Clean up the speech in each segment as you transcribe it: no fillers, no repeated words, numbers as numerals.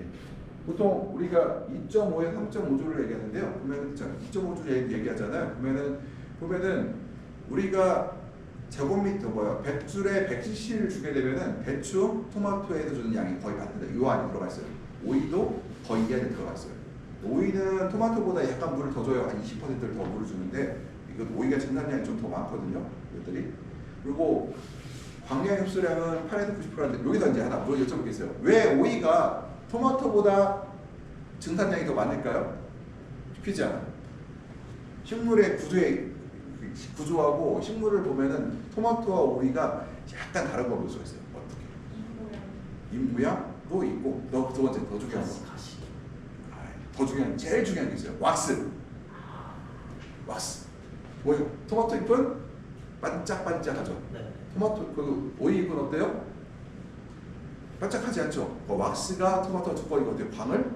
예. 보통 우리가 2.5에서 3.5조를 얘기하는데요. 보면은 2.5조 얘기하잖아요. 보면은 우리가 제곱미터 100줄에 100cc를 주게 되면은 배추, 토마토에서 주는 양이 거의 같은데 이 안에 들어가 있어요. 오이도 거의 이 안에 들어가 있어요. 오이는 토마토보다 약간 물을 더 줘요. 한 20%를 더 물을 주는데 이건 오이가 증산량이 좀 더 많거든요. 이것들이. 그리고 광량 흡수량은 8에서 90%인데 여기서 이제 하나 여쭤보겠어요. 왜 오이가 토마토보다 증산량이 더 많을까요? 퀴즈잖아. 식물의 구조하고 식물을 보면은 토마토와 오이가 약간 다른 걸 볼 수가 있어요. 어떻게? 잎 모양도 있고 두 번째 더 중요한 거. 더 중요한 제일 중요한 게 있어요. 왁스. 뭐예요? 토마토 잎은 반짝반짝하죠. 네. 토마토 오이 잎은 어때요? 반짝하지 않죠. 왁스가 토마토 두꺼운 어때요? 광을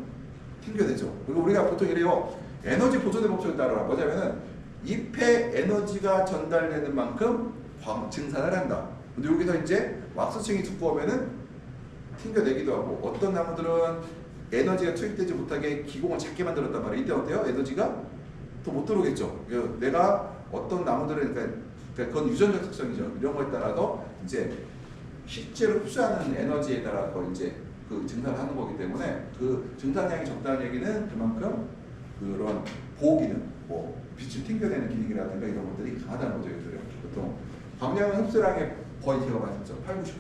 튕겨내죠. 그리고 우리가 보통 이래요. 에너지 보존의 법칙을 따라 뭐냐면은 잎에 에너지가 전달되는 만큼 증산을 한다. 근데 여기서 이제 왁스층이 두꺼우면은 튕겨내기도 하고 어떤 나무들은 에너지가 투입되지 못하게 기공을 작게 만들었단 말이에요. 이때 어때요? 에너지가 더 못 들어오겠죠. 내가 어떤 나무들은 그러니까 그건 유전적 특성이죠. 이런 거에 따라서 이제 실제로 흡수하는 에너지에 따라서 이제 그 증산을 하는 거기 때문에 그 증산량이 적다는 얘기는 그만큼 그런 보호 기능, 빛을 튕겨내는 기능이라든가 이런 것들이 강하다는 거죠. 얘들은. 보통 광량은 흡수량의 거의 제가 말했죠. 8, 90%.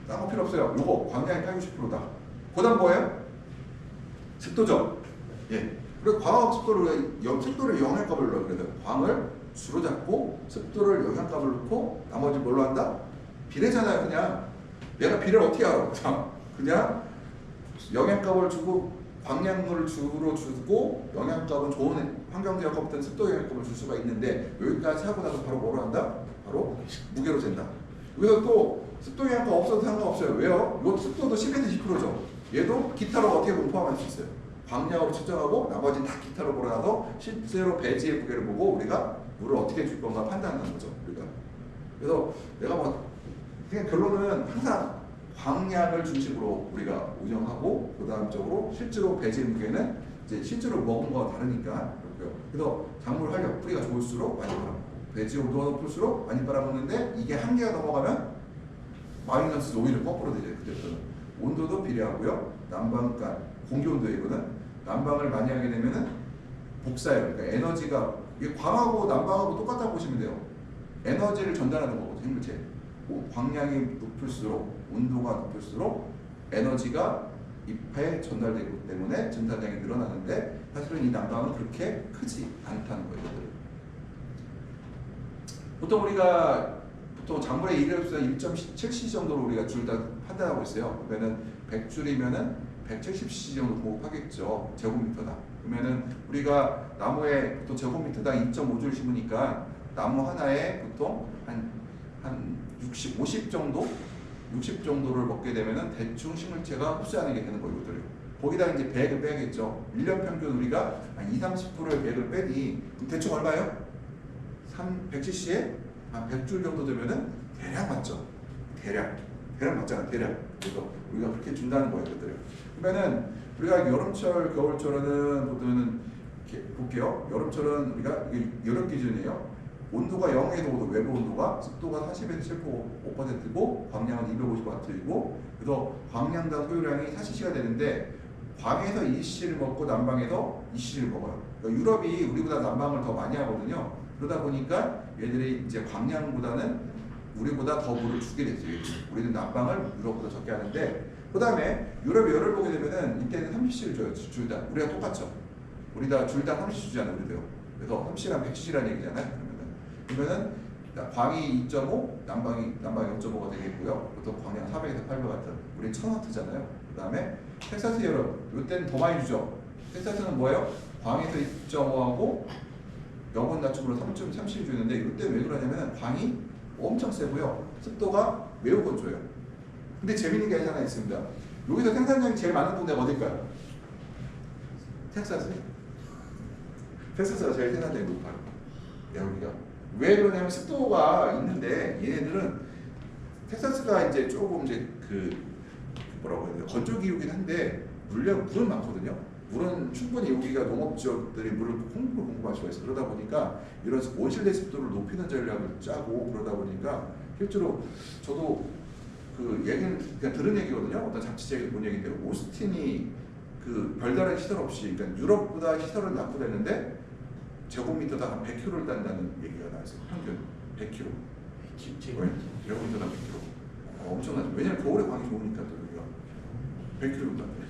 딴 거 필요 없어요. 요거 광량이 8, 90%다. 그다음 뭐예요? 습도죠. 예. 그리고 광하고 습도를 영향값을 넣어요. 그래서 광을 주로 잡고 습도를 영향값을 넣고 나머지 뭘로 한다? 비례잖아요. 그냥 내가 비례를 어떻게 알아? 그냥 영향값을 주고 광량물을 주로 주고 영향값은 좋은 환경적 영향값부터 습도 영향값을 줄 수가 있는데 여기까지 하고 나서 바로 뭐로 한다? 바로 무게로 잰다. 여기서 또 습도 영향값 없어도 상관없어요. 왜요? 이것도 습도도 10에서 20%죠. 얘도 기타로 어떻게 포함할 수 있어요. 광량으로 측정하고 나머지는 다 기타로 몰아놔서 실제로 배지의 무게를 보고 우리가 물을 어떻게 줄 건가 판단하는 거죠. 우리가. 그래서 내가 그냥 결론은 항상 광량을 중심으로 우리가 운영하고 그다음적으로 실제로 배지의 무게는 이제 실제로 먹은 거와 다르니까 그렇고요. 그래서 작물 활력 뿌리가 좋을수록 많이 빨아먹고 배지 온도가 높을수록 많이 빨아먹는데 이게 한계가 넘어가면 마이너스 오히려 거꾸로 되죠. 그때부터는 온도도 비례하고요. 난방가 공기 온도이거는 난방을 많이 하게 되면은 복사예요. 그러니까 에너지가 이게 광하고 난방하고 똑같다고 보시면 돼요. 에너지를 전달하는 거거든요. 생물체. 광량이 높을수록 온도가 높을수록 에너지가 잎에 전달되기 때문에 증산량이 늘어나는데 사실은 이 난방은 그렇게 크지 않다는 거예요. 보통 작물의 일회흡수는 1.7cc 정도로 우리가 줄 다 판단하고 있어요. 그러면은 100줄이면은 170cc 정도 공급하겠죠. 제곱미터당. 그러면은 우리가 나무에 보통 제곱미터당 2.5줄 심으니까 나무 하나에 보통 한 50 정도를 먹게 되면은 대충 식물체가 흡수하는 게 되는 거예요. 이것들을. 거기다 이제 배액을 빼야겠죠. 1년 평균 우리가 한 2~30%의 배액을 빼니 대충 얼마예요? 100cc에 한 100줄 정도 되면은 대략 맞죠. 대략 맞잖아. 대략. 그래서 우리가 그렇게 준다는 거예요. 이것들을. 그러면은 우리가 여름철, 겨울철은 보면은 이렇게 볼게요. 여름철은 우리가 여름 기준이에요. 온도가 0에서 5도, 외부 온도가 습도가 40에서 75%고 광량은 250W이고 그래서 광량당 소요량이 40cc가 되는데 광에서 20cc를 먹고 난방에서 20cc를 먹어요. 그러니까 유럽이 우리보다 난방을 더 많이 하거든요. 그러다 보니까 얘들이 이제 광량보다는 우리보다 더 물을 주게 됐죠. 우리는 난방을 유럽보다 적게 하는데 그 다음에 유럽 열을 보게 되면은 이때는 30cc를 줘요. 둘 다. 우리가 똑같죠. 우리 다 둘 다 30cc 주잖아요. 우리도요. 그래서 30cc랑 100cc라는 얘기잖아요. 그러면은 광이 2.5, 난방이 0.5가 되겠고요. 보통 광량 400에서 800 같은. 우리는 1000W잖아요. 그 다음에 텍사스 열은 이때는 더 많이 주죠. 텍사스는 뭐예요? 광에서 2.5하고 영원 낮춤으로 3.30 주는데 이때 왜 그러냐면 광이 엄청 세고요. 습도가 매우 건조해요. 근데 재밌는 게 하나 있습니다. 여기서 생산량이 제일 많은 동네가 어딜까요? 텍사스가 제일 생산량이 높아요. 여기가. 왜 그러냐면 습도가 있는데 얘네들은 텍사스가 이제 조금 이제 뭐라고 해야 돼요? 건조기이긴 한데 물은 많거든요. 물은 충분히 여기가 농업지역들이 물을 공급할 수가 있어요. 그러다 보니까 이런 온실내 습도를 높이는 전략을 짜고 그러다 보니까 실제로 저도 그 얘기는 그냥 들은 얘기거든요. 어떤 잡지책에서 본 얘기인데 오스틴이 그 별다른 시설 없이 그러니까 유럽보다 시설은 낙후됐는데 제곱미터당 한 100km를 딴다는 얘기가 나왔어요. 평균 100km. 제곱미터당 100km. 엄청나죠. 왜냐면 겨울에 광이 좋으니까 또 여기가 100km도 딴다.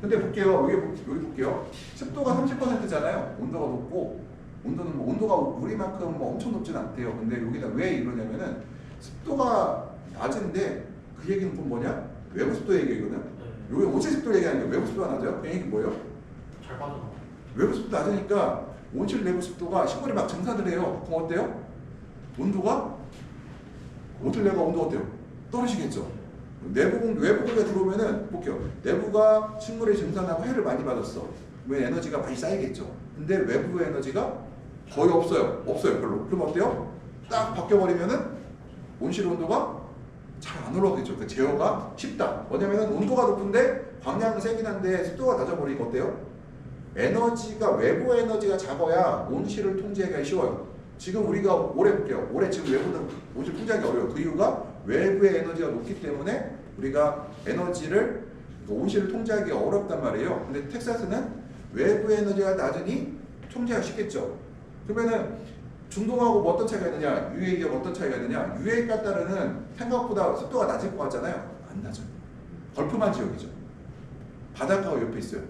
근데 볼게요. 여기 볼게요. 습도가 30%잖아요. 온도가 높고 온도는 뭐 온도가 우리만큼 뭐 엄청 높진 않대요. 근데 여기다 왜 이러냐면은 습도가 낮은데 그 얘기는 좀 뭐냐? 외부 습도 얘기거든. 여기 온실 습도 얘기하는 게 외부 습도가 낮아요. 그 얘기 뭐예요? 잘 빠져나. 외부 습도 낮으니까 온실 내부 습도가 시골이 막 증산을 해요. 그럼 어때요? 온도가 온실 내가 온도 어때요? 떨어지겠죠. 외부가 들어오면은 볼게요. 내부가 식물이 증산하고 해를 많이 받았어. 왜 에너지가 많이 쌓이겠죠. 근데 외부 에너지가 거의 없어요. 별로. 그럼 어때요? 딱 바뀌어버리면은 온실 온도가 잘 안 올라가겠죠. 그 제어가 쉽다. 뭐냐면은 온도가 높은데 광량은 세긴 한데 습도가 낮아버리니까 어때요? 외부 에너지가 작아야 온실을 통제하기가 쉬워요. 지금 우리가 올해 볼게요. 올해 지금 외부는 온실 통제하기 어려워요. 그 이유가 외부의 에너지가 높기 때문에 우리가 에너지를 온실을 통제하기 어렵단 말이에요. 근데 텍사스는 외부의 에너지가 낮으니 통제하기 쉽겠죠. 그러면은 중동하고 뭐 어떤 차이가 있느냐, UAE하고 어떤 차이가 있느냐. UAE 까따르는 생각보다 습도가 낮을 것 같잖아요. 안 낮아요. 걸프만 지역이죠. 바닷가가 옆에 있어요.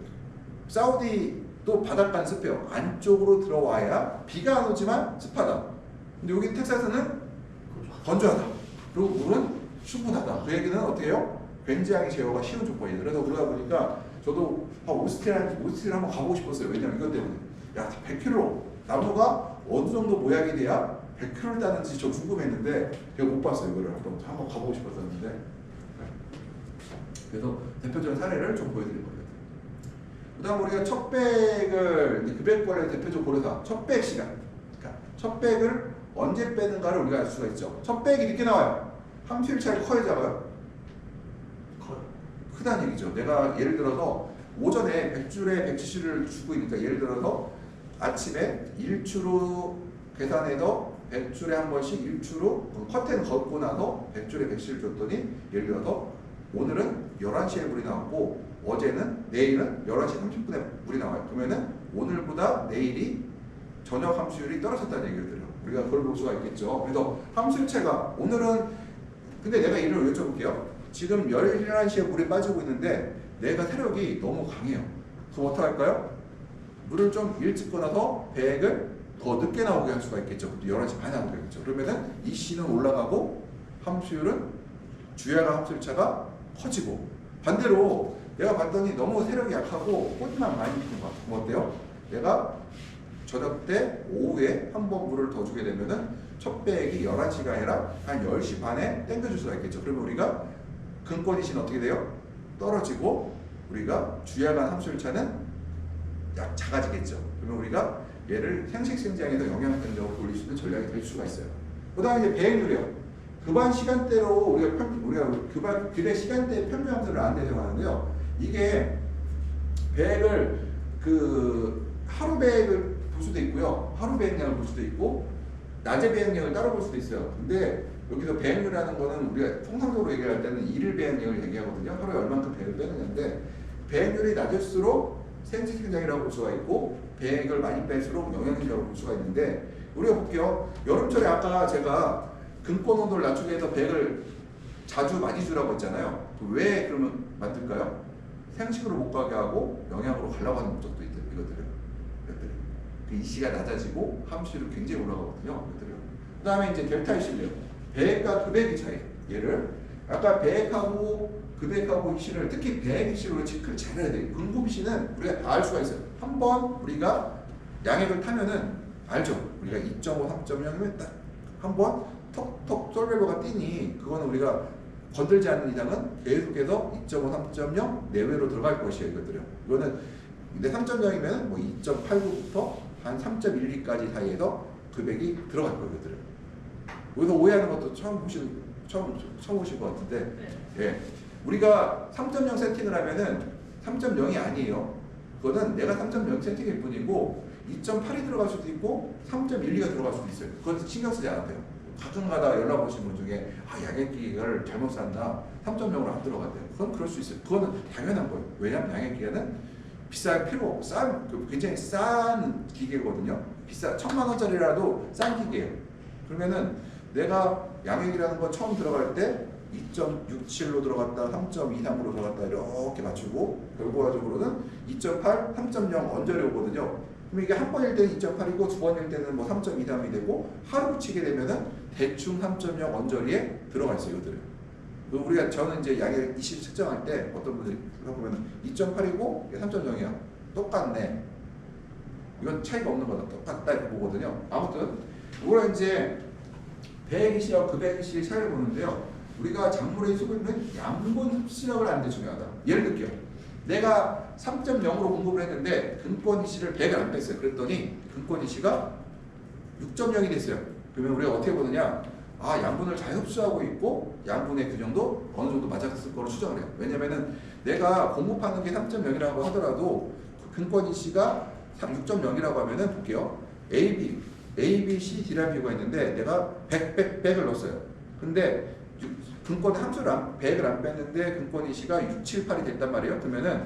사우디도 바닷가는 습해요. 안쪽으로 들어와야 비가 안 오지만 습하다. 근데 여기 텍사스는 건조하다. 그리고 물은 충분하다. 그 얘기는 어떻게 해요? 굉장히 제어가 쉬운 조건이에요. 그래서 그러다 보니까 저도 오스트리아 한번 가보고 싶었어요. 왜냐면 이것 때문에. 야, 100km 나무가 어느 정도 모양이 돼야 100km를 따는지 저 궁금했는데 제가 못 봤어요. 이거를 한번 가보고 싶었었는데. 그래서 대표적인 사례를 좀 보여드릴 거예요. 그 다음 우리가 첩백을 급액거래 대표적 고려사 첩백 시간. 그러니까 첩백을 언제 빼는가를 우리가 알 수가 있죠. 첩백이 늦게 나와요. 함수일 차이 커요, 작아요? 크다는 얘기죠. 내가 예를 들어서 오전에 100줄에 170을 주고 있으니까 예를 들어서 아침에 1추로 계산해서 100줄에 한 번씩 1추로 커튼 걷고 나서 100줄에 110을 줬더니 예를 들어서 오늘은 11시에 물이 나왔고 내일은 11시 30분에 물이 나와요. 그러면은 오늘보다 내일이 저녁 함수율이 떨어졌다는 얘기를 들어요. 우리가 그걸 볼 수가 있겠죠. 그래서 함수일체가 오늘은 근데 내가 이를 여쭤볼게요. 지금 11시에 물이 빠지고 있는데 내가 세력이 너무 강해요. 그럼 어떡할까요? 물을 좀 일찍 꺼놔서 배액을 더 늦게 나오게 할 수가 있겠죠. 11시 반에 나오게 하겠죠. 그러면은 이 C는 올라가고 함수율은 주야가 함수일차가 커지고 반대로 내가 봤더니 너무 세력이 약하고 꽃만 많이 피는 것 같아. 그럼 어때요? 내가 저녁 때 오후에 한 번 물을 더 주게 되면은 첫 배액이 11시가 아니라 한 10시 반에 땡겨줄 수가 있겠죠. 그러면 우리가 근권이신 어떻게 돼요? 떨어지고 우리가 주야간 함수일차는 약 작아지겠죠. 그러면 우리가 얘를 생식생장에서 영향권적으로 돌릴 수 있는 전략이 될 수가 있어요. 그 다음에 이제 배액률이요. 급한 시간대로 우리가 교대 시간대 평균 함수를 안 대정하는데요. 이게 배액을 하루 배액을 볼 수도 있고요. 하루 배액량을 볼 수도 있고 낮에 배액량을 따로 볼 수도 있어요. 근데 여기서 배액률이라는 거는 우리가 통상적으로 얘기할 때는 일일 배액량을 얘기하거든요. 하루에 얼만큼 배액을 빼느냐인데 배액률이 낮을수록 생식생장이라고 볼 수가 있고 배액을 많이 뺄수록 영양이라고 볼 수가 있는데 우리가 볼게요. 여름철에 아까 제가 근권 온도를 낮추기 위해서 배액을 자주 많이 주라고 했잖아요. 왜 그러면 만들까요? 생식으로 못 가게 하고 영양으로 가려고 하는 목적도 있대요. 이것들은. 이 C가 낮아지고 함수율이 굉장히 올라가거든요. 그 다음에 이제 델타 C래요. 배액과 급액의 차이. 얘를 아까 배액하고 급액하고 C를 특히 배액 C로 체크를 잘 해야 돼요. 근급 C는 우리가 다 알 수가 있어요. 한번 우리가 양액을 타면은 알죠. 우리가 2.5, 3.0이면 딱 한번 톡톡 솔밸브가 뛰니 그거는 우리가 건들지 않는 이상은 계속해서 2.5, 3.0 내외로 들어갈 것이에요. 이거는 근데 3.0이면 뭐 2.89부터 한 3.12까지 사이에서 급액이 들어갈 거예요. 여기서 오해하는 것도 처음 오신 것 같은데, 네. 예. 우리가 3.0 세팅을 하면은 3.0이 아니에요. 그거는 내가 3.0 세팅일 뿐이고 2.8이 들어갈 수도 있고 3.12가 들어갈 수도 있어요. 그건 신경 쓰지 않아도 돼요. 가끔가다 연락 오신 분 중에 양액기계를 잘못 샀나 3.0으로 안 들어간대요. 그건 그럴 수 있어요. 그거는 당연한 거예요. 왜냐하면 양액기계는 비쌀 필요 없고 굉장히 싼 기계거든요. 비싸 1,000만 원짜리라도 싼 기계예요. 그러면은 내가 양액이라는 건 처음 들어갈 때 2.67로 들어갔다 3.23으로 들어갔다 이렇게 맞추고 결과적으로는 2.8, 3.0 언저리 오거든요. 그럼 이게 한 번일 때는 2.8이고 두 번일 때는 뭐 3.23이 되고 하루 붙이게 되면은 대충 3.0 언저리에 들어가 있어요. 이것들은. 우리가 저는 이제 양액 이실 측정할 때 어떤 분들이 보면 2.8이고 3.0이야. 똑같네. 이건 차이가 없는 거다. 똑같다 이렇게 보거든요. 아무튼 이거는 이제 배액이실하고 급액이실 차이를 보는데요. 우리가 작물의 수분은 양분 흡수력을 아는 게 중요하다. 예를 들게요. 내가 3.0으로 공급을 했는데 근권이실을 100을 안 뺐어요. 그랬더니 근권이실가 6.0이 됐어요. 그러면 우리가 어떻게 보느냐? 양분을 잘 흡수하고 있고 양분의 균형도 어느 정도 맞았을 거로 추정을 해요. 왜냐면은 내가 공급하는 게 3.0이라고 하더라도 근권이실가 6.0이라고 하면은 볼게요. A, B, C, D라는 비유가 있는데 내가 100을 넣었어요. 근데 근권 함수를 100을 안 뺐는데 근권이시가 6, 7, 8이 됐단 말이에요. 그러면은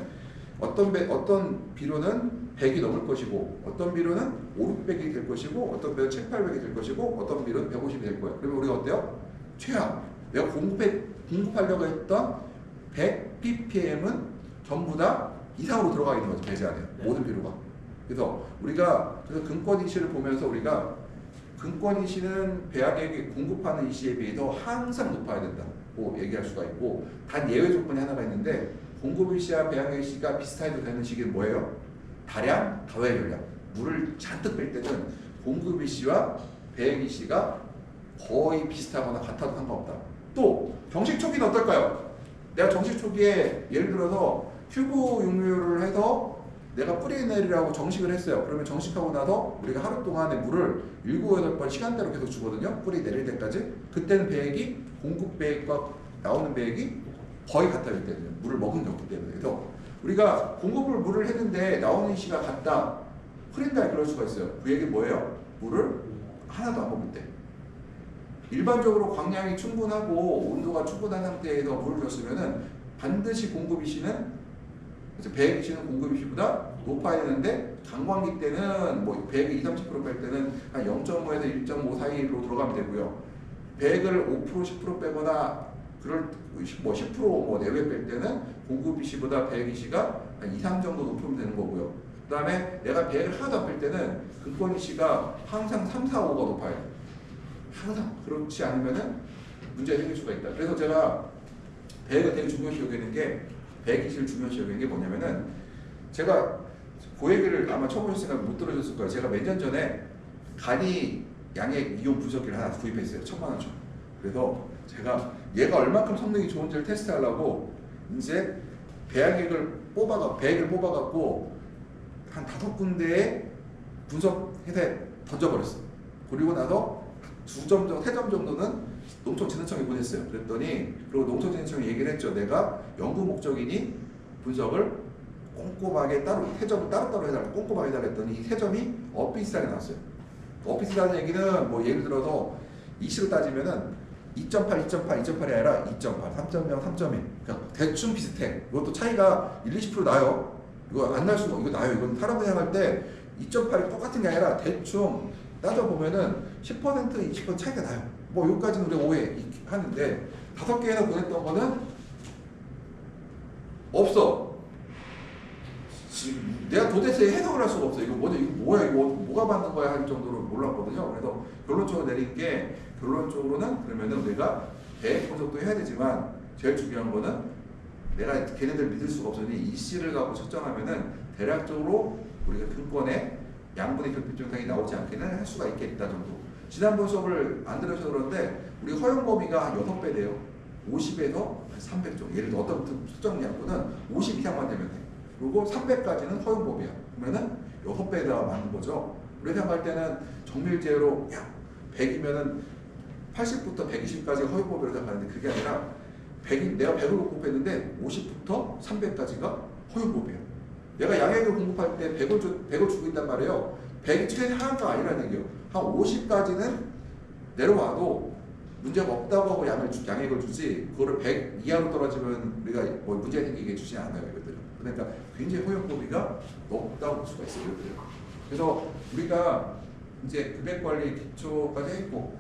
어떤 비로는 100이 넘을 것이고 어떤 비로는 5, 600이 될 것이고 어떤 비로는 7, 800이 될 것이고 어떤 비로는 150이 될 거예요. 그러면 우리가 어때요? 최악. 내가 공급하려고 했던 100 ppm은 전부 다 이상으로 들어가 있는 거죠. 배제 안에. 모든 비로가. 그래서 근권이시를 보면서 우리가 근권이시는 배양액이 공급하는 이시에 비해서 항상 높아야 된다고 얘기할 수가 있고 단 예외 조건이 하나가 있는데 공급이시와 배양액이시가 비슷해도 되는 시기는 뭐예요? 다량, 가외열량. 물을 잔뜩 뺄 때는 공급이시와 배양액이시가 거의 비슷하거나 같아도 상관없다. 또 정식 초기는 어떨까요? 내가 정식 초기에 예를 들어서 큐브 육류를 해서 내가 뿌리 내리라고 정식을 했어요. 그러면 정식하고 나서 우리가 하루 동안에 물을 7, 8번 시간대로 계속 주거든요. 뿌리 내릴 때까지. 그때는 배액이 공급 배액과 나오는 배액이 거의 같아요. 그때는 물을 먹은 경우기 때문에. 그래서 우리가 공급을 물을 했는데 나오는 시가 같다. 흐린다 그럴 수가 있어요. 그 얘기 뭐예요? 물을 하나도 안 먹을 때. 일반적으로 광량이 충분하고 온도가 충분한 상태에서 물을 줬으면은 반드시 공급이시는 그래서 배액이시는 공급이시보다 높아야 되는데 강광기 때는 뭐 배액을 2, 30% 뺄 때는 한 0.5에서 1.5 사이로 들어가면 되고요. 배액을 5%, 10% 빼거나 그럴 뭐 10% 내외 뺄 때는 공급이시보다 배액이시가 한 2, 3 정도 높으면 되는 거고요. 그 다음에 내가 배액을 하나도 안 뺄 때는 근권이시가 항상 3, 4, 5가 높아요. 항상. 그렇지 않으면은 문제가 생길 수가 있다. 그래서 제가 배액을 되게 중요시 여기는 게 배액이실 중요시 여기는 게 뭐냐면은 제가 그 얘기를 아마 처음 보셨으니까 못 들으셨을 거예요. 제가 몇 년 전에 간이 양액 이온 분석기를 하나 구입했어요. 1,000만 원 줘. 그래서 제가 얘가 얼만큼 성능이 좋은지를 테스트하려고 이제 배양액을 뽑아갖고 한 5군데에 분석해서 던져버렸어. 그리고 나서 2점 정도, 3점 정도는 농촌진흥청에 보냈어요. 그랬더니 그리고 농촌진흥청이 얘기를 했죠. 내가 연구 목적이니 분석을 꼼꼼하게 따로 3점을 따로따로 해달라고 꼼꼼하게 해달라 했더니 이 3점이 엇비슷하게 나왔어요. 엇비슷하다는 얘기는 뭐 예를 들어서 이시로 따지면은 2.8, 2.8, 2.8이 아니라 2.8, 3.0, 3.1 그냥 대충 비슷해. 이것도 차이가 1, 20% 나요. 이거 안 날 수가 이거 나요. 이건 사람 생각할 때 2.8이 똑같은 게 아니라 대충 따져보면은 10%, 20% 차이가 나요. 뭐 여기까지는 우리가 오해하는데 5개나 보냈던 거는 없어. 내가 도대체 해석을 할 수가 없어. 이거 뭐야 이거 뭐가 맞는 거야 할 정도로 몰랐거든요. 그래서 결론적으로 내린 게 결론적으로는 그러면은 우리가 배액 분석도 해야 되지만 제일 중요한 거는 내가 걔네들 믿을 수가 없으니 이 C를 갖고 측정하면은 대략적으로 우리가 근권에 양분의 결핍 증상이 나오지 않게는 할 수가 있겠다 정도. 지난번 수업을 안 들으셔서 그런데 우리 허용 범위가 한 6배 돼요. 50에서 300 정도. 예를 들어 어떤 특정 양분은 50 이상만 되면 돼. 그리고 300까지는 허용 범위야. 그러면은 6배에다가 맞는 거죠. 우리 생각할 때는 정밀제로 100이면은 80부터 120까지 허용 범위로 생각하는데 그게 아니라 내가 100을 공급했는데 50부터 300까지가 허용법이에요. 내가 양액을 공급할 때 100을 주고 있단 말이에요. 100이 최하가 아니라는 얘기예요. 한 50까지는 내려와도 문제가 없다고 하고 양액을 주지, 그거를 100 이하로 떨어지면 우리가 뭐 문제가 생기게 주지 않아요. 이것들은. 그러니까 굉장히 허용법위가 높다고 볼 수가 있어요. 이것들은. 그래서 우리가 이제 금액관리 기초까지 했고,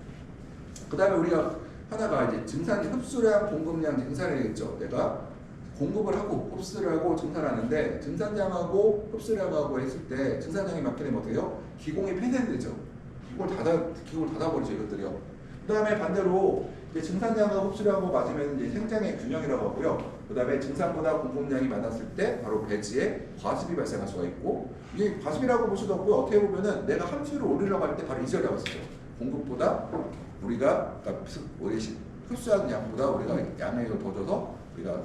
그 다음에 우리가 하나가 이제 증산, 흡수량, 공급량 증산이겠죠. 내가 공급을 하고 흡수를 하고 증산하는데, 증산량하고 흡수량하고 했을 때 증산량이 맞게 되면 어떻게 해요? 기공이 폐쇄되죠. 기공을 닫아버리죠, 이것들이요. 그 다음에 반대로 이제 증산량하고 흡수량하고 맞으면 이제 생장의 균형이라고 하고요. 그 다음에 증산보다 공급량이 많았을 때 바로 배지에 과습이 발생할 수가 있고, 이게 과습이라고 볼 수도 없고, 어떻게 보면은 내가 함수를 올리려고 할 때 바로 이 자리라고 쓰죠. 공급보다 우리가, 그러니까 흡수하는 양보다 우리가 양액을 더 줘서 우리가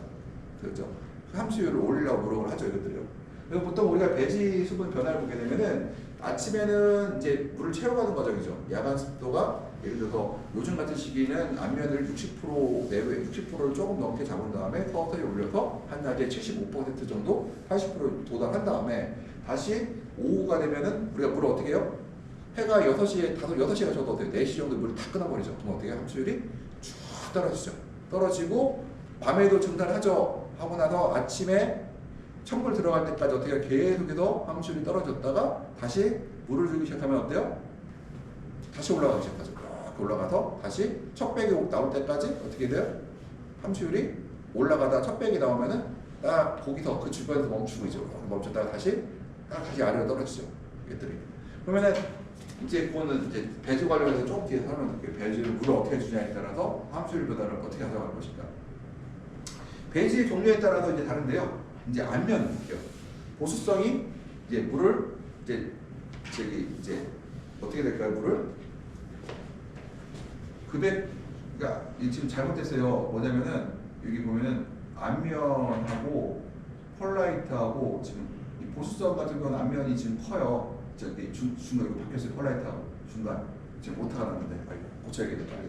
그렇죠. 함수율을 올리려고 노력을 하죠, 이것들이요. 그래서 보통 우리가 배지 수분 변화를 보게 되면은 아침에는 이제 물을 채워가는 과정이죠. 야간 습도가 예를 들어서 요즘 같은 시기는 안면을 60% 내외, 60%를 조금 넘게 잡은 다음에 서서히 올려서 한낮에 75% 정도, 80% 도달한 다음에 다시 오후가 되면은 우리가 물을 어떻게 해요? 해가 6시에, 6시가 져도 어때요? 4시 정도 물을 다 끊어버리죠. 그럼 어떻게 해요? 함수율이 쭉 떨어지죠. 떨어지고 밤에도 증산하죠. 하고 나서 아침에 찬물 들어갈 때까지 어떻게 계속해서 함수율이 떨어졌다가 다시 물을 주기 시작하면 어때요? 다시 올라가기 시작하죠. 이렇게 올라가서 다시 척백이 나올 때까지 어떻게 돼요? 함수율이 올라가다 척백이 나오면은 딱 거기서 그 주변에서 멈추고 있죠. 멈췄다가 다시 아래로 떨어지죠. 이것들이. 그러면은 이제 그거는 이제 배지 관련해서 조금 뒤에 설명드릴게요. 배지를 물을 어떻게 주냐에 따라서 함수율 변화를 어떻게 가져갈 것인가. 배지의 종류에 따라서 이제 다른데요. 이제 안면 볼게요. 보수성이 이제 물을 이제 어떻게 될까요? 물을 그러니까 지금 잘못됐어요. 뭐냐면은 여기 보면은 안면하고 펄라이트하고 지금 이 보수성 같은 경우는 안면이 지금 커요. 저기 중간 이거 바뀌었어요. 펄라이트하고 중간 지금 오타가 났는데 빨리 고쳐야겠네 빨리.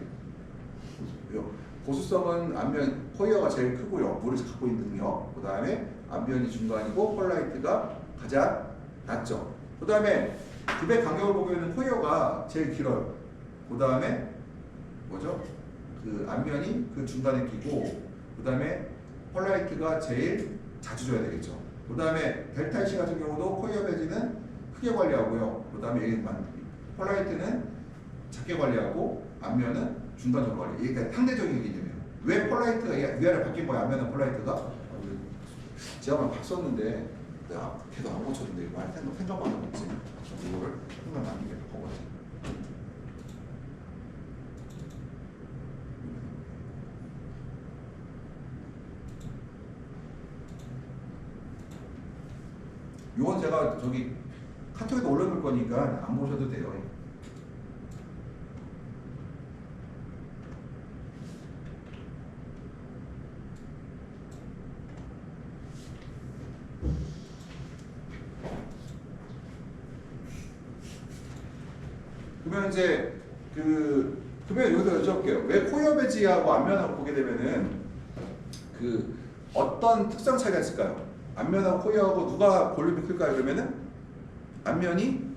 보수성은 안면 코이어가 제일 크고요. 물을 갖고 있는 능력. 그 다음에 안면이 중간이고 펄라이트가 가장 낮죠. 그 다음에 급의 간격을 보면은 코이어가 제일 길어요. 그 다음에 뭐죠? 그 안면이 그 중간에 끼고, 그 다음에 펄라이트가 제일 자주 줘야 되겠죠. 그 다음에 델타 C 같은 경우도 코이어 배지는 크게 관리하고요. 그 다음에 펄라이트는 작게 관리하고 안면은 중간적으로 관리. 이게 그러니까 상대적인 개념이에요. 왜 펄라이트가 위아래 바뀐 거야? 안면은 펄라이트가? 제가 막 봤었는데 내가 걔도 안 고쳤는데 많이 생각만 하고 있지. 이거를 생각 안 하게 바꿔봤지. 이건 제가 저기 카톡에도 올려놓을 거니까 안 보셔도 돼요. 그러면 이제 그러면 여기서 여쭤볼게요. 왜 코이어 배지하고 안면하고 보게 되면은 그 어떤 특성 차이가 있을까요? 안면하고 코이어하고 누가 볼륨이 클까요? 그러면은 안면이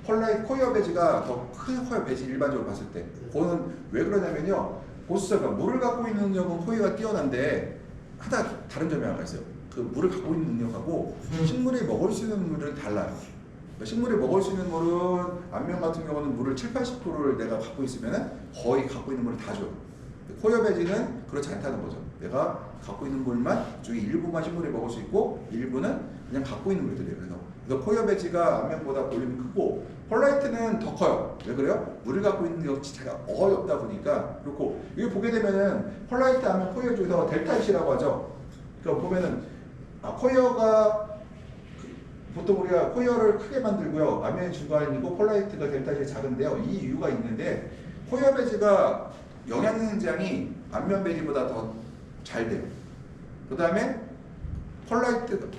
코이어 배지가 더 큰 코이어 배지 일반적으로 봤을 때. 그거는 왜 그러냐면요. 보수자가 물을 갖고 있는 능력은 코이어가 뛰어난데 하나 다른 점이 하나 있어요. 그 물을 갖고 있는 능력하고 식물이 먹을 수 있는 물은 달라요. 식물이 먹을 수 있는 물은 안면 같은 경우는 물을 7, 80%를 내가 갖고 있으면 거의 갖고 있는 물을 다 줘요. 코이어 배지는 그렇지 않다는 거죠. 내가 갖고 있는 물만 중에 일부만 식물이 먹을 수 있고 일부는 그냥 갖고 있는 물들이에요. 그래서 코이어 배지가 안면보다 볼륨이 크고 펄라이트는 더 커요. 왜 그래요? 물을 갖고 있는 것 자체가 거의 없다 보니까 그렇고 여기 보게 되면은 펄라이트 안면 코이어 중에서 델타 C라고 하죠. 그러니까 보면은 코이어가 보통 우리가 코이어를 크게 만들고요. 안면이 중간이고 펄라이트가 델타 C가 작은데요. 이 이유가 있는데 코이어 배지가 영양생장이 안면 배지보다 더 잘 돼요. 그 다음에 펄라이트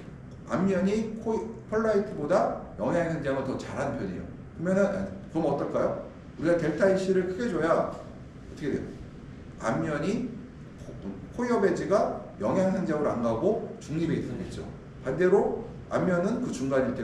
안면이 펄라이트보다 영양생장을 더 잘하는 편이에요. 그럼 어떨까요? 우리가 델타 C를 크게 줘야 어떻게 돼요? 안면이 코이어 배지가 영양생장으로 안 가고 중립에 있겠죠. 반대로 앞면은 그 중간일 테고